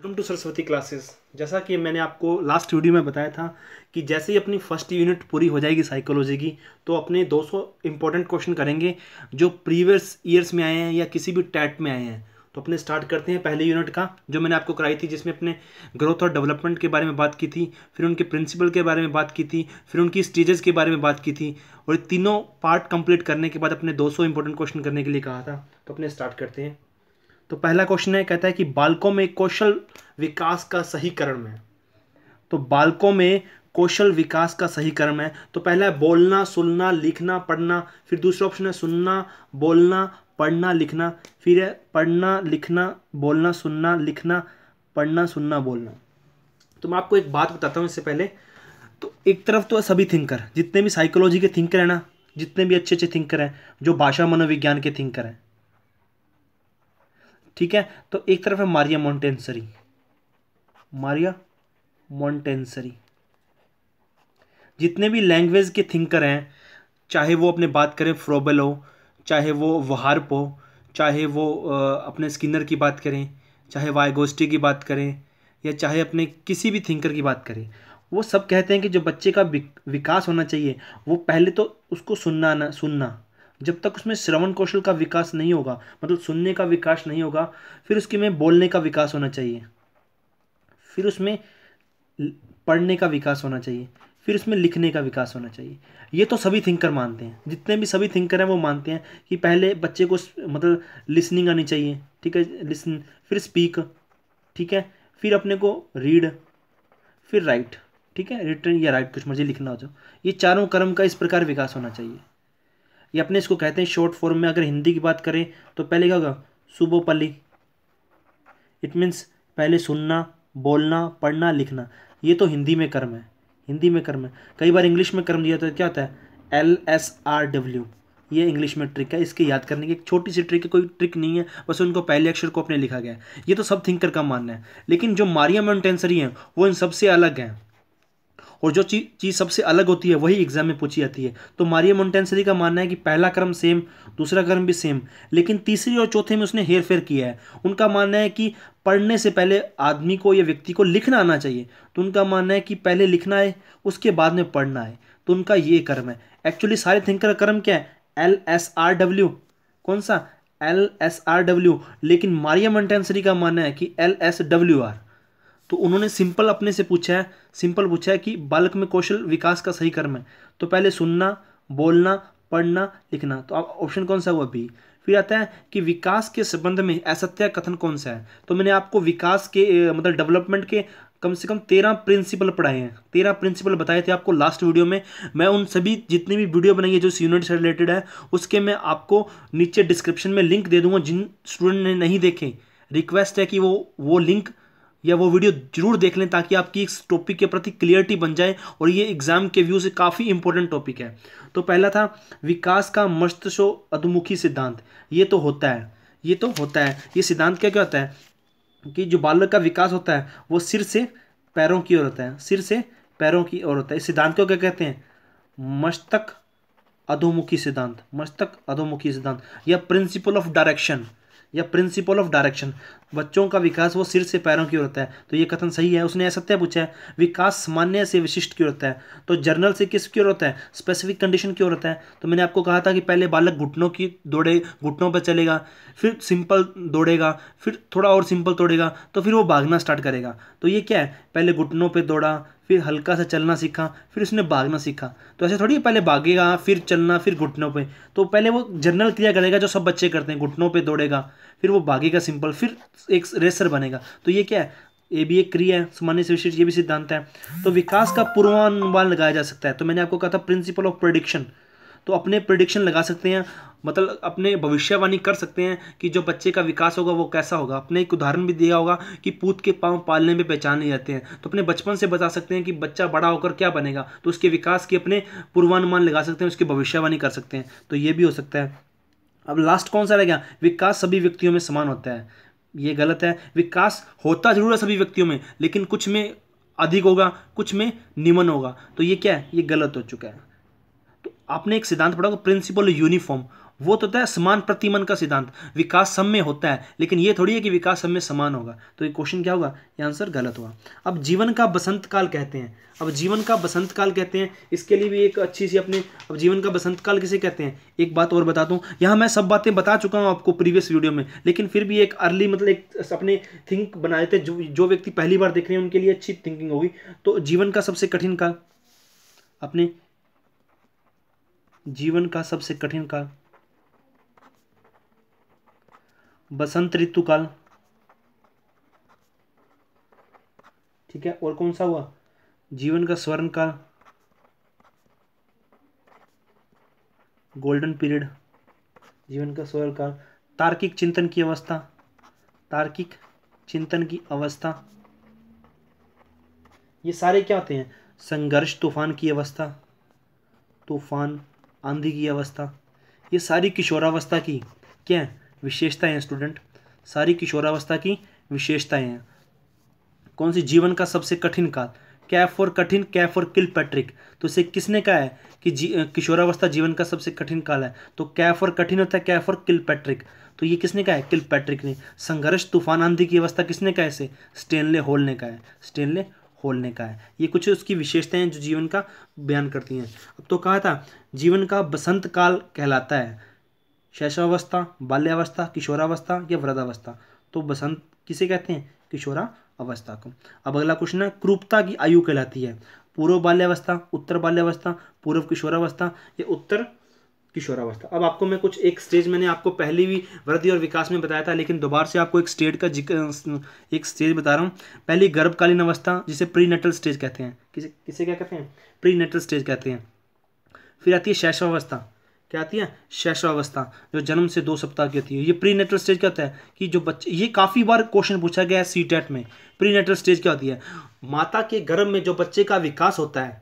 Welcome to Saraswati classes. जैसा कि मैंने आपको लास्ट वीडियो में बताया था कि जैसे ही अपनी फर्स्ट यूनिट पूरी हो जाएगी साइकोलॉजी की, तो अपने 200 इंपॉर्टेंट क्वेश्चन करेंगे जो प्रीवियस ईयर्स में आए हैं या किसी भी टैट में आए हैं। तो अपने स्टार्ट करते हैं पहले यूनिट का, जो मैंने आपको कराई थी, जिसमें अपने ग्रोथ और डेवलपमेंट के बारे में बात की थी, फिर उनके प्रिंसिपल के बारे में बात की थी, फिर उनकी स्टेजेस के बारे में बात की थी, और ये तीनों पार्ट कंप्लीट करने के बाद अपने 200 इंपॉर्टेंट क्वेश्चन करने के लिए कहा था। तो अपने स्टार्ट करते हैं। तो पहला क्वेश्चन है, कहता है कि बालकों में कौशल विकास का सही क्रम है। तो बालकों में कौशल विकास का सही क्रम है। तो पहला है बोलना, सुनना, लिखना, पढ़ना। फिर दूसरा ऑप्शन है सुनना, बोलना, पढ़ना, लिखना। फिर है पढ़ना, लिखना, बोलना, सुनना, लिखना, पढ़ना, सुनना, बोलना। तो मैं आपको एक बात बताता हूँ इससे पहले। तो एक तरफ तो सभी थिंकर, जितने भी साइकोलॉजी के थिंकर हैं ना, जितने भी अच्छे अच्छे थिंकर हैं, जो भाषा मनोविज्ञान के थिंकर हैं, ठीक है। तो एक तरफ है मारिया मोंटेसरी, मारिया मोंटेसरी। जितने भी लैंग्वेज के थिंकर हैं, चाहे वो अपने बात करें फ्रोबेल हो, चाहे वो वहार्प हो, चाहे वो अपने स्किनर की बात करें, चाहे वाइगोस्टी की बात करें, या चाहे अपने किसी भी थिंकर की बात करें, वो सब कहते हैं कि जो बच्चे का विकास होना चाहिए, वो पहले तो उसको सुनना। जब तक उसमें श्रवण कौशल का विकास नहीं होगा, मतलब सुनने का विकास नहीं होगा, फिर उसके में बोलने का विकास होना चाहिए, फिर उसमें पढ़ने का विकास होना चाहिए, फिर उसमें लिखने का विकास होना चाहिए। ये तो सभी थिंकर मानते हैं, जितने भी सभी थिंकर हैं वो मानते हैं कि पहले बच्चे को मतलब लिसनिंग आनी चाहिए, ठीक है, लिसन, फिर स्पीक, ठीक है, फिर अपने को रीड, फिर राइट, ठीक है, रिटर्न या राइट, कुछ मर्जी लिखना हो जो। ये चारों क्रम का इस प्रकार विकास होना चाहिए। ये अपने इसको कहते हैं शॉर्ट फॉर्म में। अगर हिंदी की बात करें तो पहले क्या होगा, सुबोपल्ली। इट मीन्स पहले सुनना, बोलना, पढ़ना, लिखना। ये तो हिंदी में कर्म है, हिंदी में कर्म है। कई बार इंग्लिश में कर्म दिया तो क्या होता है, LSRW। ये इंग्लिश में ट्रिक है, इसके याद करने की एक छोटी सी ट्रिक है, कोई ट्रिक नहीं है, बस उनको पहले अक्षर को अपने लिखा गया है। ये तो सब थिंकर का मानना है। लेकिन जो मारिया मोंटेसरी हैं वो इन सबसे अलग हैं, और जो चीज़ सबसे अलग होती है वही एग्जाम में पूछी जाती है। तो मारिया मोंटेसरी का मानना है कि पहला क्रम सेम, दूसरा क्रम भी सेम, लेकिन तीसरी और चौथे में उसने हेर फेर किया है। उनका मानना है कि पढ़ने से पहले आदमी को या व्यक्ति को लिखना आना चाहिए। तो उनका मानना है कि पहले लिखना है, उसके बाद में पढ़ना है। तो उनका ये क्रम है। एक्चुअली सारे थिंकर का क्रम क्या है, LSRW। कौन सा, LSRW। लेकिन मारिया मोंटेसरी का मानना है कि LSWR। तो उन्होंने सिंपल अपने से पूछा है, सिंपल पूछा है कि बालक में कौशल विकास का सही क्रम है। तो पहले सुनना, बोलना, पढ़ना, लिखना। तो अब ऑप्शन कौन सा हुआ, बी। फिर आता है कि विकास के संबंध में असत्य कथन कौन सा है। तो मैंने आपको विकास के मतलब डेवलपमेंट के कम से कम 13 प्रिंसिपल पढ़ाए हैं, 13 प्रिंसिपल बताए थे आपको लास्ट वीडियो में। मैं उन सभी जितनी भी वीडियो बनाई है जो इस यूनिट से रिलेटेड है, उसके मैं आपको नीचे डिस्क्रिप्शन में लिंक दे दूंगा। जिन स्टूडेंट ने नहीं देखे, रिक्वेस्ट है कि वो लिंक या वो वीडियो जरूर देख लें, ताकि आपकी इस टॉपिक के प्रति क्लियरिटी बन जाए। और ये एग्जाम के व्यू से काफ़ी इंपॉर्टेंट टॉपिक है। तो पहला था विकास का मस्तिष्क अधोमुखी सिद्धांत। ये तो होता है, ये तो होता है। ये सिद्धांत क्या क्या होता है कि जो बालक का विकास होता है वो सिर से पैरों की ओर होता है, सिर से पैरों की ओर होता है। इस सिद्धांत को क्या कहते हैं, मस्तक अधोमुखी सिद्धांत, मस्तक अधोमुखी सिद्धांत, या प्रिंसिपल ऑफ डायरेक्शन, या प्रिंसिपल ऑफ डायरेक्शन। बच्चों का विकास वो सिर से पैरों की ओर होता है। तो ये कथन सही है। उसने असत्य पूछा है, विकास सामान्य से विशिष्ट की ओर होता है। तो जर्नल से किस की ओर होता है, स्पेसिफिक कंडीशन की ओर होता है। तो मैंने आपको कहा था कि पहले बालक घुटनों की दौड़े, घुटनों पर चलेगा, फिर सिंपल दौड़ेगा, फिर थोड़ा और सिंपल दौड़ेगा, तो फिर वो भागना स्टार्ट करेगा। तो ये क्या है, पहले घुटनों पर दौड़ा, फिर हल्का सा चलना सीखा, फिर उसने भागना सीखा। तो ऐसे थोड़ी पहले भागेगा, फिर चलना, फिर घुटनों पे। तो पहले वो जनरल क्रिया करेगा जो सब बच्चे करते हैं, घुटनों पे दौड़ेगा, फिर वो भागेगा सिंपल, फिर एक रेसर बनेगा। तो ये क्या है, ये भी एक क्रिया है, सामान्य से विशिष्ट, ये भी सिद्धांत है। तो विकास का पूर्वानुमान लगाया जा सकता है। तो मैंने आपको कहा था प्रिंसिपल ऑफ प्रेडिक्शन। तो अपने प्रेडिक्शन लगा सकते हैं, मतलब अपने भविष्यवाणी कर सकते हैं कि जो बच्चे का विकास होगा वो कैसा होगा। अपने एक उदाहरण भी दिया होगा कि पूत के पांव पालने में पहचान नहीं जाते हैं। तो अपने बचपन से बता सकते हैं कि बच्चा बड़ा होकर क्या बनेगा, तो उसके विकास के अपने पूर्वानुमान लगा सकते हैं, उसकी भविष्यवाणी कर सकते हैं। तो ये भी हो सकता है। अब लास्ट कौन सा रह गया, विकास सभी व्यक्तियों में समान होता है। ये गलत है। विकास होता जरूर है सभी व्यक्तियों में, लेकिन कुछ में अधिक होगा, कुछ में निम्न होगा। तो ये क्या है, ये गलत हो चुका है। तो आपने एक सिद्धांत पढ़ा होगा, प्रिंसिपल यूनिफॉर्म। वो तो होता है समान प्रतिमान का सिद्धांत, विकास सब में होता है, लेकिन ये थोड़ी है कि विकास सब में समान होगा। तो ये क्वेश्चन क्या होगा, ये आंसर गलत हुआ। अब जीवन का बसंत काल कहते हैं, अब जीवन का बसंत काल कहते हैं, इसके लिए भी एक अच्छी सी अपने, अब जीवन का बसंत काल किसे कहते हैं, एक बात और बता दूं, यहाँ मैं सब बातें बता चुका हूँ आपको प्रीवियस वीडियो में, लेकिन फिर भी एक अर्ली मतलब एक अपने थिंक बनाए थे, जो व्यक्ति पहली बार देख रहे हैं उनके लिए अच्छी थिंकिंग होगी। तो जीवन का सबसे कठिन काल, अपने जीवन का सबसे कठिन काल बसंत ऋतु काल, ठीक है। और कौन सा हुआ, जीवन का स्वर्ण काल, गोल्डन पीरियड, जीवन का स्वर्ण काल। तार्किक चिंतन की अवस्था, तार्किक चिंतन की अवस्था, ये सारे क्या होते हैं, संघर्ष तूफान की अवस्था, तूफान आंधी की अवस्था, ये सारी किशोरावस्था की क्या है, विशेषताएं हैं स्टूडेंट, सारी किशोरावस्था की विशेषताएं हैं। कौन सी, जीवन का सबसे कठिन काल, कैफ और कठिन, कैफ और किलपैट्रिक, तो इसे किसने कहा है कि किशोरावस्था जीवन का सबसे कठिन काल है, तो कैफ और कठिन होता है, कैफ और किलपैट्रिक, तो ये किसने कहा है, किलपैट्रिक ने। संघर्ष तूफान आंधी की अवस्था किसने कहा है, इसे स्टेनले हॉल ने कहा है, स्टेनले हॉल ने कहा है। ये कुछ उसकी विशेषताएं जो जीवन का बयान करती हैं। अब तो कहा था जीवन का बसंत काल कहलाता है शैशवावस्था, बाल्यावस्था, किशोरावस्था या वृद्धावस्था, तो बसंत किसे कहते हैं, किशोरावस्था को। अब अगला क्वेश्चन है, क्रूपता की आयु कहलाती है पूर्व बाल्यावस्था, उत्तर बाल्यावस्था, पूर्व किशोरावस्था या उत्तर किशोरावस्था। अब आपको मैं कुछ एक स्टेज मैंने आपको पहले भी वृद्धि और विकास में बताया था, लेकिन दोबारा से आपको एक स्टेज का एक स्टेज बता रहा हूँ। पहली गर्भकालीन अवस्था जिसे प्रीनेटल स्टेज कहते हैं, किसे क्या कहते हैं, प्रीनेटल स्टेज कहते हैं। फिर आती है शैशवावस्था, क्या आती है, शैशवावस्था, जो जन्म से 2 सप्ताह की होती है। ये प्रीनेटल स्टेज क्या होता है कि जो बच्चे, ये काफ़ी बार क्वेश्चन पूछा गया है सीटेट में, प्रीनेटल स्टेज क्या होती है, माता के गर्भ में जो बच्चे का विकास होता है,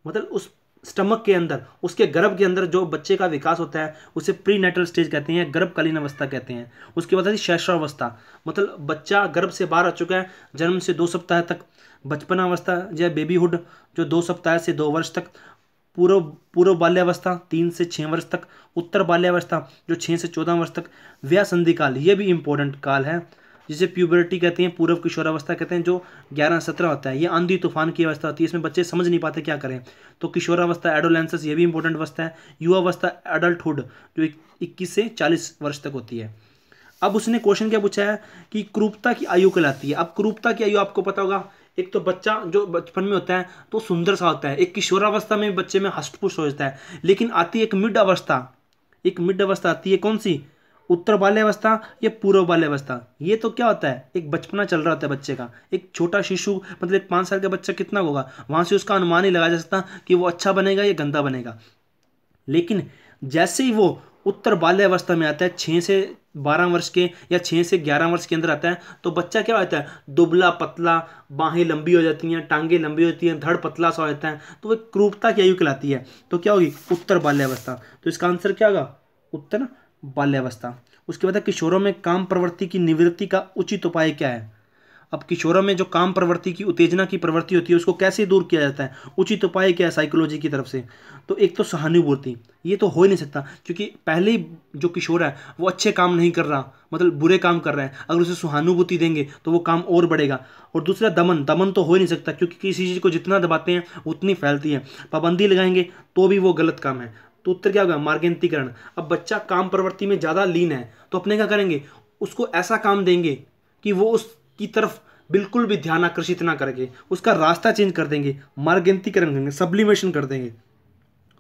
मतलब उस स्टमक के अंदर, उसके गर्भ के अंदर जो बच्चे का विकास होता है उसे प्रीनेटल स्टेज कहते हैं, गर्भकालीन अवस्था कहते हैं। उसके बाद आती है शैशवावस्था, मतलब बच्चा गर्भ से बाहर आ चुका है, जन्म से 2 सप्ताह तक, बचपनावस्था या बेबीहुड जो 2 सप्ताह से 2 वर्ष तक, पूर्व बाल्यावस्था 3 से 6 वर्ष तक, उत्तर बाल्यावस्था जो 6 से 14 वर्ष तक, व्यासंधि काल, ये भी इंपॉर्टेंट काल है जिसे प्यूबर्टी कहते हैं, पूर्व किशोरावस्था कहते हैं, जो 11-17 होता है। ये आंधी तूफान की अवस्था होती है, इसमें बच्चे समझ नहीं पाते क्या करें। तो किशोरावस्था एडोलेंसेस, ये भी इंपॉर्टेंट अवस्था है। युवावस्था एडल्टहुड जो 21 से 40 वर्ष तक होती है। अब उसने क्वेश्चन क्या पूछा है कि क्रूपता की आयु कहलाती है। अब क्रूपता की आयु आपको पता होगा, एक तो बच्चा जो बचपन में होता है तो सुंदर सा होता है, एक किशोरावस्था में बच्चे में हष्टपुष्ट हो जाता है, लेकिन आती है एक मिड अवस्था, एक मिड अवस्था आती है, कौन सी, उत्तर बाल्यावस्था या पूर्व बाल्यावस्था। ये तो क्या होता है, एक बचपना चल रहा होता है बच्चे का, एक छोटा शिशु, मतलब एक 5 साल का बच्चा कितना होगा, वहां से उसका अनुमान ही लगाया जा सकता कि वो अच्छा बनेगा या गंदा बनेगा। लेकिन जैसे ही वो उत्तर बाल्यावस्था में आता है, 6 से 12 वर्ष के या 6 से 11 वर्ष के अंदर आता है, तो बच्चा क्या होता है, दुबला पतला, बाहें लंबी हो जाती हैं, टांगे लंबी होती हैं, धड़ पतला सा हो जाता है, तो वो क्रूपता की आयु कहलाती है। तो क्या होगी, उत्तर बाल्यावस्था। तो इसका आंसर क्या होगा, उत्तर बाल्यावस्था। उसके बाद किशोरों में काम प्रवृत्ति की निवृत्ति का उचित उपाय क्या है। अब किशोरों में जो काम प्रवृत्ति की, उत्तेजना की प्रवृत्ति होती है, उसको कैसे दूर किया जाता है, उचित उपाय क्या है साइकोलॉजी की तरफ से। तो एक तो सहानुभूति, ये तो हो ही नहीं सकता, क्योंकि पहले ही जो किशोर है वो अच्छे काम नहीं कर रहा, मतलब बुरे काम कर रहा है, अगर उसे सहानुभूति देंगे तो वो काम और बढ़ेगा। और दूसरा दमन, दमन तो हो ही नहीं सकता, क्योंकि किसी चीज़ को जितना दबाते हैं उतनी फैलती है, पाबंदी लगाएंगे तो भी वो गलत काम है। तो उत्तर क्या होगा, मार्गेंतीकरण। अब बच्चा काम प्रवृत्ति में ज़्यादा लीन है, तो अपने क्या करेंगे, उसको ऐसा काम देंगे कि वो उसकी तरफ बिल्कुल भी ध्यान आकर्षित ना करके, उसका रास्ता चेंज कर देंगे, मार्गेंतीकरण करेंगे, सब्लिमेशन कर देंगे,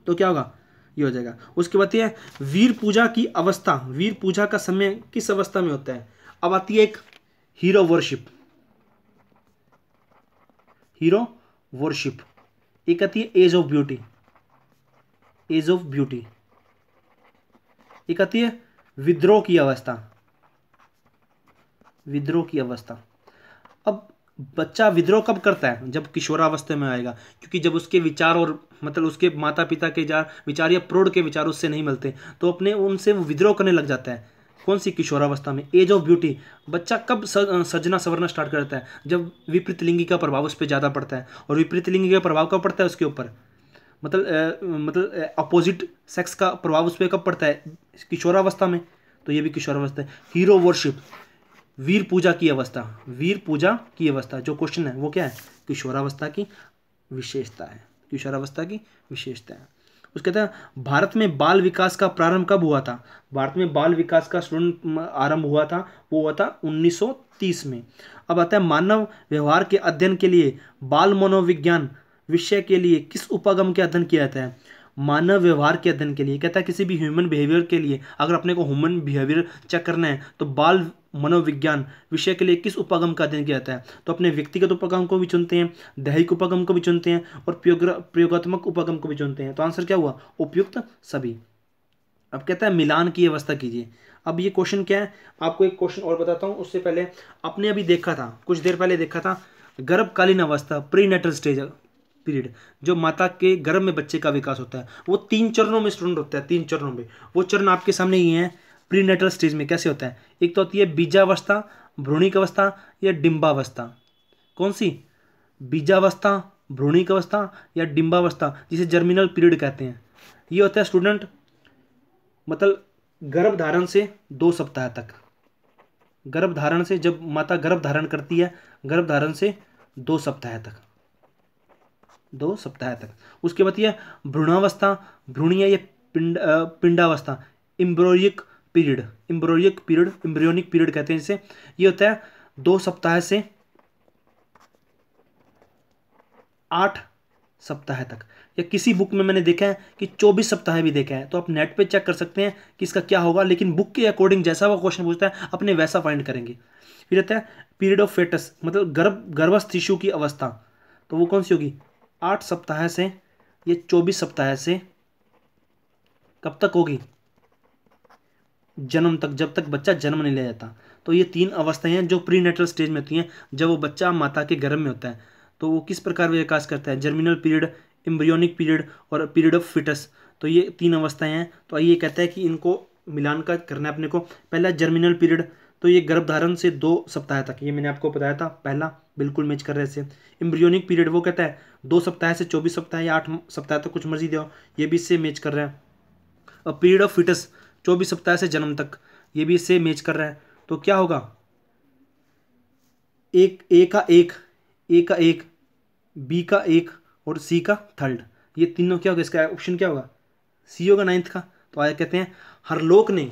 तो क्या होगा, ये हो जाएगा। उसके बाद ये वीर पूजा की अवस्था, वीर पूजा का समय किस अवस्था में होता है। अब आती है एक हीरो वर्शिप, हीरो वर्शिप। एक आती है age of beauty, age of beauty. एक आती है विद्रोह की अवस्था, विद्रोह की अवस्था। अब बच्चा विद्रोह कब करता है, जब किशोरावस्था में आएगा, क्योंकि जब उसके विचार और मतलब उसके माता पिता के विचार या प्रौढ़ के विचार उससे नहीं मिलते, तो अपने उनसे वो विद्रोह करने लग जाता है। कौन सी, किशोरावस्था में। एज ऑफ ब्यूटी, बच्चा कब सजना संवरना स्टार्ट करता है, जब विपरीत लिंगी का प्रभाव उस पर ज़्यादा पड़ता है। और विपरीत लिंगी का प्रभाव कब पड़ता है उसके ऊपर, मतलब अपोजिट सेक्स का प्रभाव उस पर कब पड़ता है, किशोरावस्था में, तो ये भी किशोरावस्था है। हीरो वर्शिप, वीर पूजा की अवस्था, वीर पूजा की अवस्था जो क्वेश्चन है वो क्या है, किशोरावस्था की विशेषता है, किशोरावस्था की विशेषता है। उसके कहते हैं भारत में बाल विकास का प्रारंभ कब हुआ था, भारत में बाल विकास का आरंभ हुआ था, वो हुआ था 1930 में। अब आता है मानव व्यवहार के अध्ययन के लिए बाल मनोविज्ञान विषय के लिए किस उपागम के अध्ययन किया जाता है, मानव व्यवहार के अध्ययन के लिए, कहता है किसी भी ह्यूमन बिहेवियर के लिए अगर अपने को ह्यूमन बिहेवियर चेक करना है तो बाल मनोविज्ञान विषय के लिए किस उपागम का अध्ययन किया जाता है, तो अपने व्यक्तिगत उपागम को भी चुनते हैं, दैहिक उपागम को भी चुनते हैं और प्रयोगात्मक उपागम को भी चुनते हैं। तो आंसर क्या हुआ, उपयुक्त सभी। अब कहता है मिलान की अवस्था कीजिए। अब ये क्वेश्चन क्या है, आपको एक क्वेश्चन और बताता हूँ उससे पहले, आपने अभी देखा था कुछ देर पहले देखा था गर्भकालीन अवस्था, प्रीनेटल स्टेज पीरियड, जो माता के गर्भ में बच्चे का विकास होता है, वो 3 चरणों में स्टूडेंट होता है, 3 चरणों में। वो चरण आपके सामने ही हैं प्रीनेटल स्टेज में। कैसे होता है, एक तो होती है बीजावस्था, भ्रूणिक अवस्था या डिंबावस्था। कौन सी, बीजावस्था, भ्रूणिक अवस्था या डिंबावस्था, जिसे जर्मिनल पीरियड कहते हैं। ये होता है स्टूडेंट मतलब गर्भधारण से 2 सप्ताह तक, गर्भधारण से, जब माता गर्भ धारण करती है, गर्भधारण से 2 सप्ताह तक, 2 सप्ताह तक। उसके बाद ये भ्रूणावस्था, भ्रूणीय या पिंडावस्था, इम्ब्रोरिक पीरियड, इम्ब्रोरिक पीरियड, इम्ब्रियोनिक पीरियड कहते हैं जिसे। ये होता है 2 सप्ताह से 8 सप्ताह तक, या किसी बुक में मैंने देखा है कि 24 सप्ताह भी देखा है। तो आप नेट पे चेक कर सकते हैं कि इसका क्या होगा, लेकिन बुक के अकॉर्डिंग जैसा वो क्वेश्चन पूछता है अपने वैसा फाइंड करेंगे। फिर रहता है पीरियड ऑफ फेटस, मतलब गर्भस्थ शिशु की अवस्था, तो वो कौन सी होगी, 8 सप्ताह से ये 24 सप्ताह से कब तक होगी, जन्म तक, जब तक बच्चा जन्म नहीं ले जाता। तो ये 3 अवस्थाएं हैं जो प्रीनेटल स्टेज में होती हैं, जब वो बच्चा माता के गर्भ में होता है। तो वो किस प्रकार विकास करता है, जर्मिनल पीरियड, एम्ब्रियोनिक पीरियड और पीरियड ऑफ फिटस। तो ये 3 अवस्थाएं हैं। तो ये कहता है कि इनको मिलान का करना है अपने को। पहला जर्मिनल पीरियड, तो ये गर्भधारण से 2 सप्ताह तक, ये मैंने आपको बताया था पहला, बिल्कुल मैच कर रहे से। एम्ब्रियोनिक पीरियड वो कहता है 2 सप्ताह से 24 सप्ताह या 8 सप्ताह तक, कुछ मर्जी दो, ये भी इससे मैच कर रहा है। और पीरियड ऑफ फिटस 24 सप्ताह से जन्म तक, ये भी इससे मैच कर रहा है। तो क्या होगा, ए का एक, बी का 1 और सी का 3rd, ये तीनों क्या होगा, इसका ऑप्शन क्या होगा, सी होगा 9th का। तो आगे कहते हैं हरलोक ने,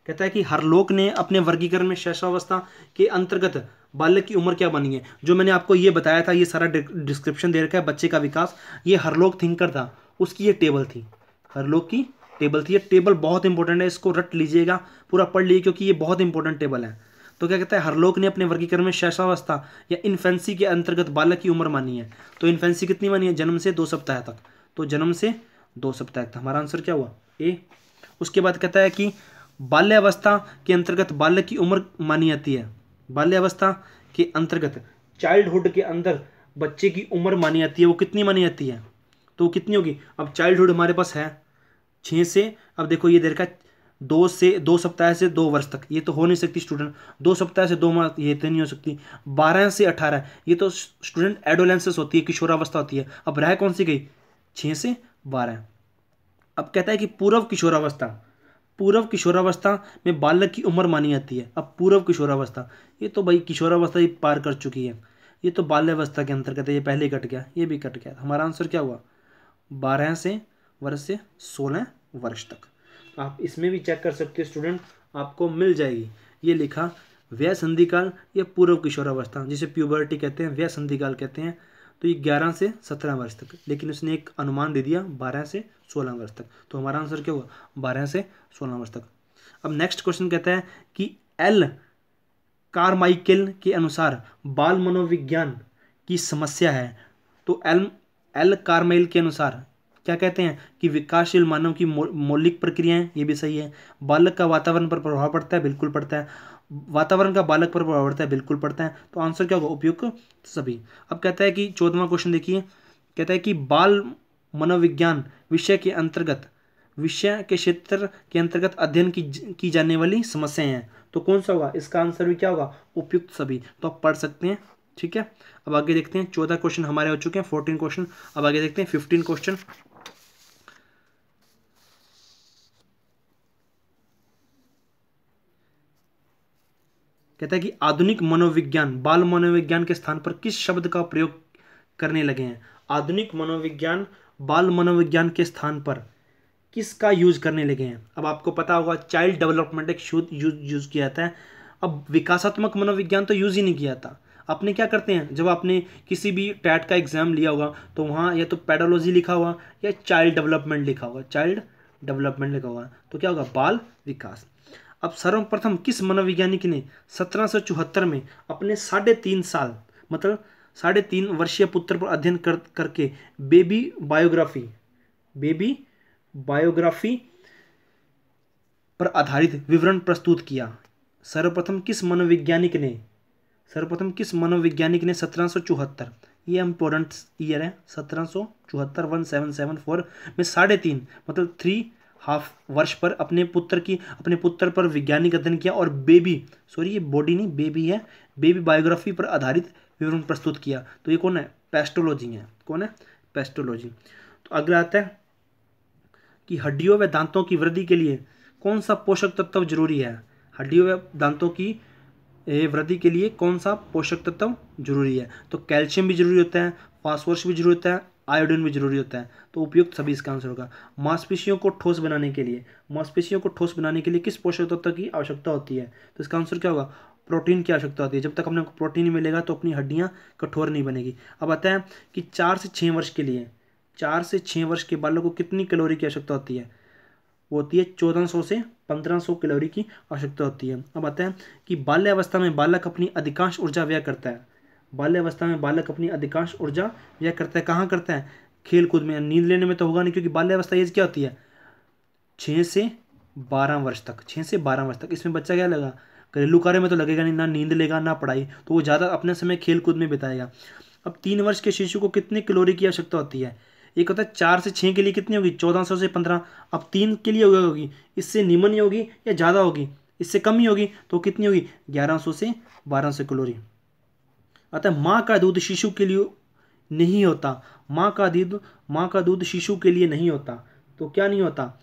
कहता है कि हरलोक ने अपने वर्गीकरण में शैशवावस्था के अंतर्गत बालक की उम्र क्या बनी है। जो मैंने आपको ये बताया था, ये सारा डिस्क्रिप्शन दे रखा है बच्चे का विकास, ये हरलोक थिंकर था, उसकी ये टेबल थी, हरलोक की टेबल थी। ये टेबल बहुत इंपॉर्टेंट है, इसको रट लीजिएगा, पूरा पढ़ लीजिए, क्योंकि ये बहुत इंपॉर्टेंट टेबल है। तो क्या कहता है, हरलोक ने अपने वर्गीकरण में शैशवावस्था या इन्फेंसी के अंतर्गत बालक की उम्र मानी है। तो इन्फेंसी कितनी मानी है, जन्म से 2 सप्ताह तक। तो जन्म से 2 सप्ताह तक, हमारा आंसर क्या हुआ, ए। उसके बाद कहता है कि बाल्यावस्था के अंतर्गत बालक की उम्र मानी जाती है, बाल्यावस्था के अंतर्गत, चाइल्डहुड के अंदर बच्चे की उम्र मानी जाती है, वो कितनी मानी जाती है, तो वो कितनी होगी। अब चाइल्डहुड हमारे पास है 6 से, अब देखो ये देर का 2 सप्ताह से 2 वर्ष तक, ये तो हो नहीं सकती स्टूडेंट, 2 सप्ताह से 2 माह, ये तो नहीं हो सकती। 12 से 18, ये तो स्टूडेंट एडोलेंसेस होती है, किशोरावस्था होती है। अब रह कौन सी गई, 6 से 12। अब कहता है कि पूर्व किशोरावस्था, पूर्व किशोरावस्था में बालक की उम्र मानी जाती है। अब पूर्व किशोरावस्था, ये तो भाई किशोरावस्था ही पार कर चुकी है, ये तो बाल्यावस्था के अंतर्गत है, ये पहले कट गया, ये भी कट गया। हमारा आंसर क्या हुआ, 12 से वर्ष से 16 वर्ष तक। आप इसमें भी चेक कर सकते हो स्टूडेंट, आपको मिल जाएगी। ये लिखा व्यय संधिकाल या पूर्व किशोरावस्था, जिसे प्यूबर्टी कहते हैं, व्यय संधिकाल कहते हैं। तो ये 11 से 17 वर्ष तक, लेकिन उसने एक अनुमान दे दिया 12 से 16 वर्ष तक। तो हमारा आंसर क्या हुआ, 12 से 16 वर्ष तक। अब नेक्स्ट क्वेश्चन कहता है कि एल कारमाइकेल के अनुसार बाल मनोविज्ञान की समस्या है। तो एल कारमाइल के अनुसार क्या कहते हैं कि विकासशील मानव की मौलिक प्रक्रियाएं, ये भी सही है। बालक का वातावरण पर प्रभाव पड़ता है, बिल्कुल पड़ता है। वातावरण का बालक पर प्रभाव पड़ता है, बिल्कुल पड़ता है। तो आंसर क्या होगा, उपयुक्त सभी। अब कहता है कि 14वां क्वेश्चन देखिए, कहता है कि बाल मनोविज्ञान विषय के अंतर्गत, विषय के क्षेत्र के अंतर्गत अध्ययन की जाने वाली समस्याएं हैं। तो कौन सा होगा, इसका आंसर भी क्या होगा, उपयुक्त सभी। तो आप पढ़ सकते हैं ठीक है, अब आगे देखते हैं। 14 क्वेश्चन हमारे हो चुके हैं, 14 क्वेश्चन। अब आगे देखते हैं 15 क्वेश्चन। कहता है कि आधुनिक मनोविज्ञान बाल मनोविज्ञान के स्थान पर किस शब्द का प्रयोग करने लगे हैं। आधुनिक मनोविज्ञान बाल मनोविज्ञान के स्थान पर किसका यूज करने लगे हैं। अब आपको पता होगा चाइल्ड डेवलपमेंट एक यूज किया जाता है। अब विकासात्मक मनोविज्ञान तो यूज ही नहीं किया था। अपने क्या करते हैं, जब आपने किसी भी टैट का एग्जाम लिया होगा तो वहाँ या तो पेडोलॉजी लिखा हुआ या चाइल्ड डेवलपमेंट लिखा होगा, चाइल्ड डेवलपमेंट लिखा होगा, तो क्या होगा, बाल विकास। अब सर्वप्रथम किस मनोवैज्ञानिक ने 1774 में अपने 3.5 साल मतलब 3.5 वर्षीय पुत्र पर अध्ययन करके बेबी बायोग्राफी पर आधारित विवरण प्रस्तुत किया। सर्वप्रथम किस मनोवैज्ञानिक ने 1774, ये इम्पोर्टेंट ईयर है, 1774 1774 में 3.5 मतलब 3.5 वर्ष पर अपने पुत्र पर वैज्ञानिक अध्ययन किया और ये बॉडी नहीं बेबी है, बेबी बायोग्राफी पर आधारित विवरण प्रस्तुत किया। तो ये कौन है, पेस्टोलॉजी है। कौन है, पेस्टोलॉजी। तो अगला आता है कि हड्डियों व दांतों की वृद्धि के लिए कौन सा पोषक तत्व जरूरी है। हड्डियों व दांतों की वृद्धि के लिए कौन सा पोषक तत्व जरूरी है। तो कैल्शियम भी जरूरी होता है, फास्फोरस भी जरूरी होता है, आयोडीन भी जरूरी होता है। तो उपयुक्त सभी इसका आंसर होगा। मांसपेशियों को ठोस बनाने के लिए किस पोषक तत्व की आवश्यकता होती है। तो इसका आंसर क्या होगा, प्रोटीन की आवश्यकता होती है। जब तक अपने को प्रोटीन नहीं मिलेगा तो अपनी हड्डियाँ कठोर नहीं बनेगी। अब आता है कि 4 से 6 वर्ष के बालक को कितनी कैलोरी की आवश्यकता होती है। वो होती है 1400 से 1500 कैलोरी की आवश्यकता होती है। अब आता है कि बाल्यावस्था में बालक अपनी अधिकांश ऊर्जा व्यय करता है। कहाँ करता है, खेल कूद में। नींद लेने में तो होगा नहीं, क्योंकि बाल्यावस्था एज क्या होती है, 6 से 12 वर्ष तक। इसमें बच्चा क्या लगा, घरेलू कार्य में तो लगेगा नहीं, ना नींद लेगा ना पढ़ाई, तो वो ज़्यादा अपने समय खेल कूद में बिताएगा। अब 3 वर्ष के शिशु को कितनी कैलोरी की आवश्यकता होती है। एक होता है 4 से 6 के लिए कितनी होगी, 1400 से 15। अब 3 के लिए होगी, इससे निम्न ही होगी या ज़्यादा होगी, इससे कम ही होगी, तो कितनी होगी, 1100 से 1200 कैलोरी। अतः माँ का दूध शिशु के लिए नहीं होता। माँ का दूध शिशु के लिए नहीं होता। तो क्या नहीं होता,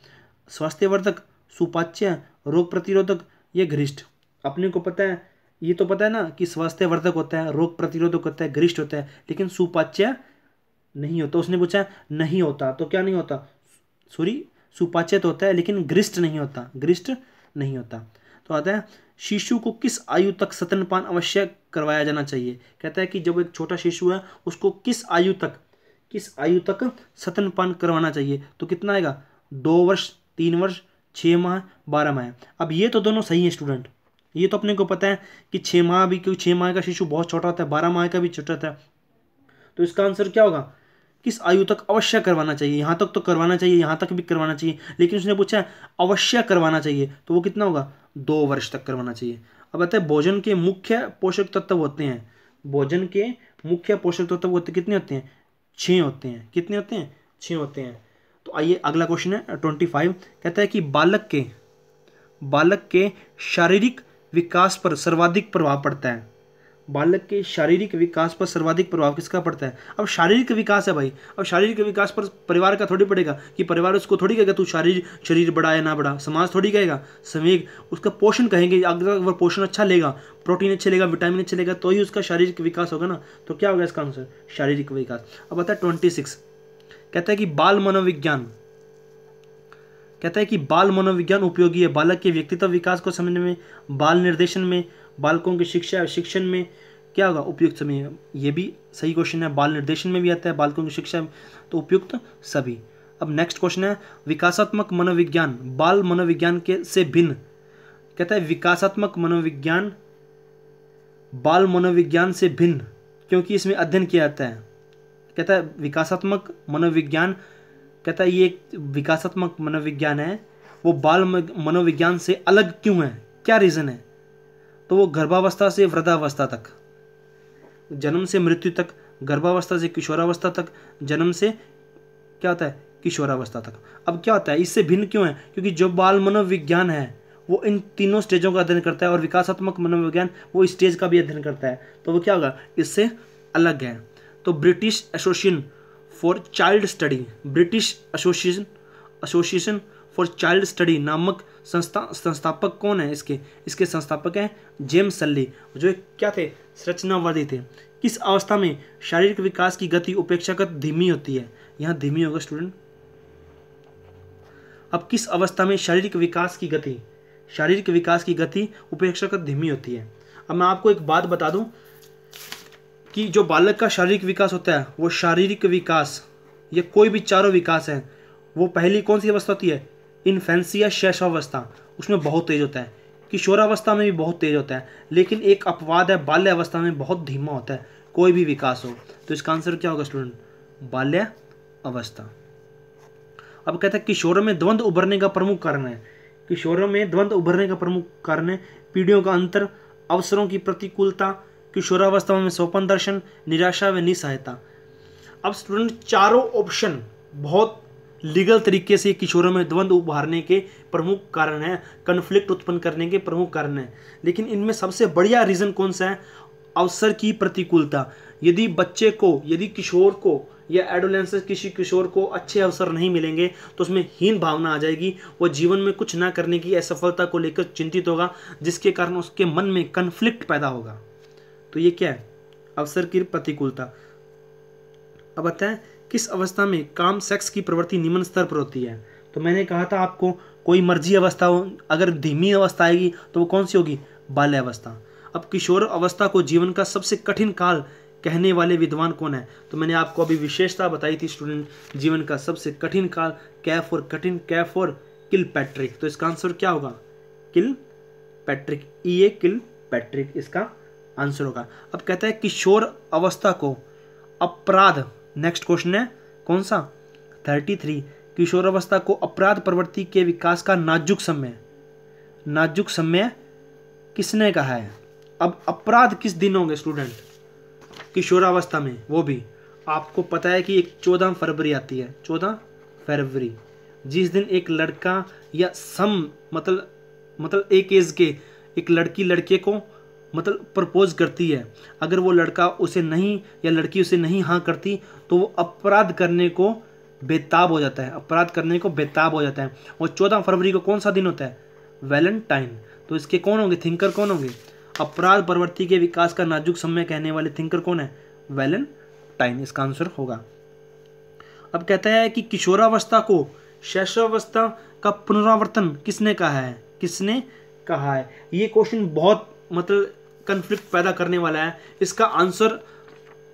स्वास्थ्यवर्धक, सुपाच्य, रोग प्रतिरोधक, ये घनिष्ठ। अपने को पता है, ये तो पता है ना कि स्वास्थ्यवर्धक होता है, रोग प्रतिरोधक होता है, घनिष्ठ होता है, लेकिन सुपाच्य नहीं होता। उसने पूछा नहीं होता, तो क्या नहीं होता, सुपाच्य तो होता है लेकिन घनिष्ठ नहीं होता। तो आता है शिशु को किस आयु तक स्तनपान अवश्य करवाया जाना चाहिए। कहता है कि जब एक छोटा शिशु है उसको किस आयु तक स्तनपान करवाना चाहिए। तो कितना आएगा, 2 वर्ष, 3 वर्ष, 6 माह, 12 माह। अब ये तो दोनों सही है स्टूडेंट, ये तो अपने को पता है कि 6 माह भी, क्योंकि 6 माह का शिशु बहुत छोटा होता है, 12 माह का भी छोटा होता है। तो इसका आंसर क्या होगा, किस आयु तक अवश्य करवाना चाहिए। यहाँ तक तो करवाना चाहिए, यहाँ तक भी करवाना चाहिए, लेकिन उसने पूछा अवश्य करवाना चाहिए, तो वो कितना होगा, 2 वर्ष तक करवाना चाहिए। अब बताए भोजन के मुख्य पोषक तत्व होते हैं। कितने होते हैं, 6 होते हैं। कितने होते हैं, 6 होते हैं। तो आइए अगला क्वेश्चन है 25। कहता है कि बालक के शारीरिक विकास पर सर्वाधिक प्रभाव पड़ता है। बालक के शारीरिक विकास पर सर्वाधिक प्रभाव किसका पड़ता है। अब शारीरिक विकास है भाई, अब शारीरिक विकास पर परिवार का थोड़ी पड़ेगा, कि परिवार उसको थोड़ी कहेगा तू शरीर बड़ा है ना बड़ा, समाज थोड़ी कहेगा, संवेग उसका पोषण कहेंगे। अगर वह पोषण अच्छा लेगा, प्रोटीन अच्छे लेगा, विटामिन अच्छे लेगा, तो ही उसका शारीरिक विकास होगा ना। तो क्या होगा इसका आंसर, शारीरिक विकास। अब आता है 26। कहता है कि बाल मनोविज्ञान उपयोगी है बालक के व्यक्तित्व विकास को समझने में, बाल निर्देशन में, बालकों की शिक्षण में क्या होगा, उपयुक्त सभी। ये भी सही क्वेश्चन है, बाल निर्देशन में भी आता है, बालकों की शिक्षा में, तो उपयुक्त सभी। अब नेक्स्ट क्वेश्चन है विकासात्मक मनोविज्ञान बाल मनोविज्ञान के से भिन्न। कहता है विकासात्मक मनोविज्ञान बाल मनोविज्ञान से भिन्न क्योंकि इसमें अध्ययन किया जाता है। कहता है विकासात्मक मनोविज्ञान, कहता है ये एक विकासात्मक मनोविज्ञान है, वो बाल मनोविज्ञान से अलग क्यों है, क्या रीज़न है। तो वो गर्भावस्था से वृद्धावस्था तक, जन्म से मृत्यु तक, गर्भावस्था से किशोरावस्था तक, जन्म से क्या होता है किशोरावस्था तक। अब क्या होता है, इससे भिन्न क्यों है, क्योंकि जो बाल मनोविज्ञान है वो इन तीनों स्टेजों का अध्ययन करता है, और विकासात्मक मनोविज्ञान वो स्टेज का भी अध्ययन करता है। तो वो क्या होगा, इससे अलग है। तो British association for child study, British association for child study नामक संस्थापक कौन है इसके संस्थापक हैं जेम्स सल्ली, जो क्या थे, संरचनावादी थे। किस अवस्था में शारीरिक विकास की गति अपेक्षाकृत धीमी होती है, यहाँ धीमी होगा स्टूडेंट। अब किस अवस्था में शारीरिक विकास की गति अपेक्षाकृत धीमी होती है। अब मैं आपको एक बात बता दूं कि जो बालक का शारीरिक विकास होता है, वो शारीरिक विकास या कोई भी चारों विकास है, वो पहली कौन सी अवस्था होती है, इन्फेंसी या शैशवावस्था, उसमें बहुत तेज होता है। किशोरावस्था में भी बहुत तेज होता है, लेकिन एक अपवाद है, बाल्य अवस्था में बहुत धीमा होता है कोई भी विकास हो। तो इसका आंसर क्या होगा स्टूडेंट, बाल्य अवस्था। अब कहता है किशोरों में द्वंद्व उभरने का प्रमुख कारण है, पीढ़ियों का अंतर, अवसरों की प्रतिकूलता, किशोरावस्था में सोपन दर्शन, निराशा व निसहायता। अब स्टूडेंट चारों ऑप्शन बहुत लीगल तरीके से किशोरों में द्वंद्व उभारने के प्रमुख कारण है, कन्फ्लिक्ट उत्पन्न करने के प्रमुख कारण है। लेकिन इनमें सबसे बढ़िया रीजन कौन सा है, अवसर की प्रतिकूलता। यदि किशोर को या एडोलेंसेस किसी किशोर को अच्छे अवसर नहीं मिलेंगे तो उसमें हीन भावना आ जाएगी, वो जीवन में कुछ ना करने की असफलता को लेकर चिंतित होगा, जिसके कारण उसके मन में कन्फ्लिक्ट पैदा होगा। तो ये क्या है, अवसर की प्रतिकूलता। अब आता है किस अवस्था में काम सेक्स की प्रवृत्ति निम्न स्तर पर होती है। तो मैंने कहा था आपको, कोई मर्जी अवस्था हो, अगर धीमी अवस्था आएगी तो वो कौन सी होगी, बाल्य अवस्था। अब किशोर अवस्था को जीवन का सबसे कठिन काल कहने वाले विद्वान कौन है। तो मैंने आपको अभी विशेषता बताई थी स्टूडेंट, जीवन का सबसे कठिन काल, कैफ और कठिन, कैफ और किलपैट्रिक। तो इसका आंसर क्या होगा, किलपैट्रिक, किलपैट्रिक इसका आंसर होगा। अब कहता है किशोर अवस्था को अपराध, नेक्स्ट क्वेश्चन है कौन सा, 33, किशोर अवस्था को अपराध प्रवृत्ति के विकास का नाजुक समय किसने कहा है। अब अपराध किस दिन होंगे स्टूडेंट, किशोरावस्था में, वो भी आपको पता है कि एक 14 फरवरी आती है, 14 फरवरी, जिस दिन एक लड़का या मतलब एक एज के एक लड़की लड़के को प्रपोज करती है। अगर वो लड़का उसे नहीं या लड़की उसे नहीं हाँ करती तो वो अपराध करने को बेताब हो जाता है, और 14 फरवरी को कौन सा दिन होता है, वैलेंटाइन। तो इसके कौन होंगे, थिंकर कौन होंगे, अपराध प्रवृत्ति के विकास का नाजुक समय कहने वाले थिंकर कौन है, वैलेंटाइन इसका आंसर होगा। अब कहता है कि किशोरावस्था को शैशवावस्था का पुनरावर्तन किसने कहा है। ये क्वेश्चन बहुत कन्फ्लिक्ट पैदा करने वाला है। इसका आंसर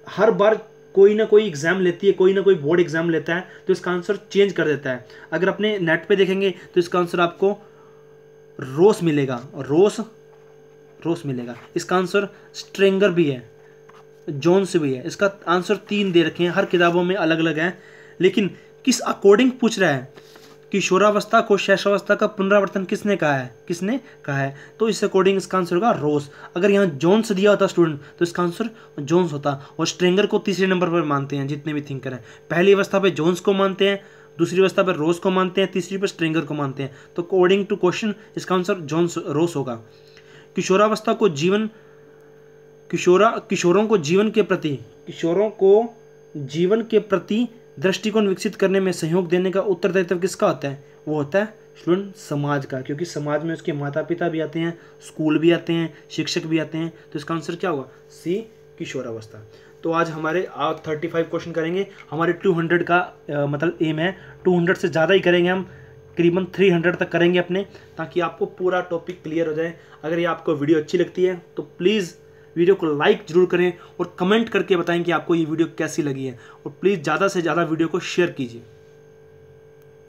हर बार कोई ना कोई एग्जाम लेती है, कोई ना कोई बोर्ड एग्जाम लेता है तो इसका आंसर चेंज कर देता है। अगर अपने नेट पे देखेंगे तो इसका आंसर आपको रोस मिलेगा। इसका आंसर स्ट्रेंगर भी है, जोन्स भी है। इसका आंसर 3 दे रखे हैं, हर किताबों में अलग अलग है, लेकिन किस अकॉर्डिंग पूछ रहा है, किशोरावस्था को शैशवावस्था का पुनरावर्तन किसने कहा है। तो इस अकॉर्डिंग इसका आंसर होगा रोस। अगर यहाँ जोन्स दिया होता स्टूडेंट तो इसका आंसर जोन्स होता। और स्ट्रेंगर को तीसरे नंबर पर मानते हैं जितने भी थिंकर हैं, पहली अवस्था पे जोन्स को मानते हैं, दूसरी अवस्था पर रोस को मानते हैं, तीसरी पर स्ट्रेंगर को मानते हैं। तो अकॉर्डिंग टू क्वेश्चन इसका आंसर रोस होगा। किशोरावस्था को किशोरों को जीवन के प्रति दृष्टिकोण विकसित करने में सहयोग देने का उत्तरदायित्व किसका होता है, वो होता है स्टूडेंट समाज का, क्योंकि समाज में उसके माता पिता भी आते हैं, स्कूल भी आते हैं, शिक्षक भी आते हैं। तो इसका आंसर क्या होगा, सी किशोरावस्था। तो आज हमारे 35 क्वेश्चन करेंगे, हमारे 200 का एम है, 200 से ज़्यादा ही करेंगे हम, करीबन 300 तक करेंगे अपने, ताकि आपको पूरा टॉपिक क्लियर हो जाए। अगर ये आपको वीडियो अच्छी लगती है तो प्लीज़ वीडियो को लाइक जरूर करें और कमेंट करके बताएं कि आपको ये वीडियो कैसी लगी है, और प्लीज़ ज़्यादा से ज़्यादा वीडियो को शेयर कीजिए।